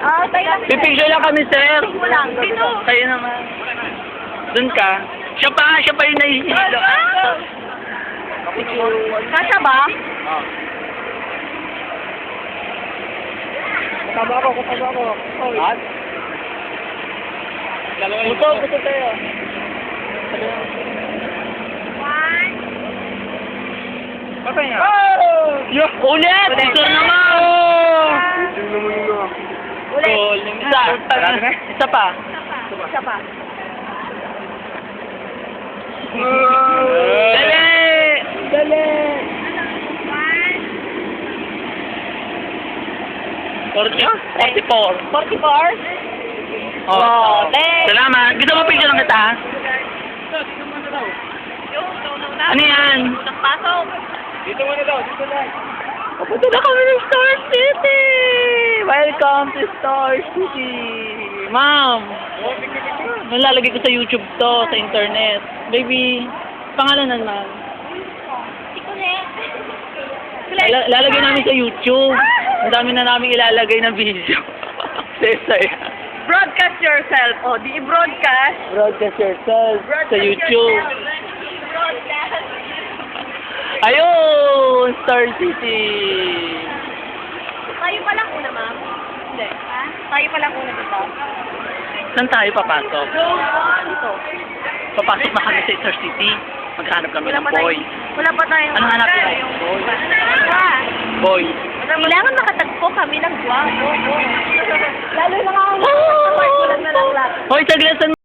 tayo lang. Pipicture lang kami, sir. Walang. Dito. Kayo naman. Doon ka. Siya pa yung nahihilo. Kasha ba? Kasama ako. At? Puto tayo. Patay nga. Ulit! Picture naman! Ulit. Goal. Isa pa. Isa pa. Dali! 44. 44? Oh, thanks. salamat. Gusto mo picture lang kita? Ano yan? Pasok. Dito muna daw, dito na. Papunta na kami ng Star City! Welcome to Star City! Ma'am! Nalalagay ko sa YouTube to, sa internet. Baby, pangalanan, ma'am. Lalagay namin sa YouTube. Ang dami na namin ilalagay na video. Saya. Broadcast yourself. O, di i-broadcast. Broadcast yourself sa YouTube. Broadcast. Ayun! Star City! Tayo pa lang una, ma'am. Hindi. Ha? Tayo pa lang una dito. Saan tayo papasok? Dito. Papasok na kami sa Star City. Maghanap kami ng boy. Wala pa tayong... Anong hanap mo? Boy. Boy. Kailangan makatagpo kami ng gwapo. Lalo na nga ako. Hoy, saglit,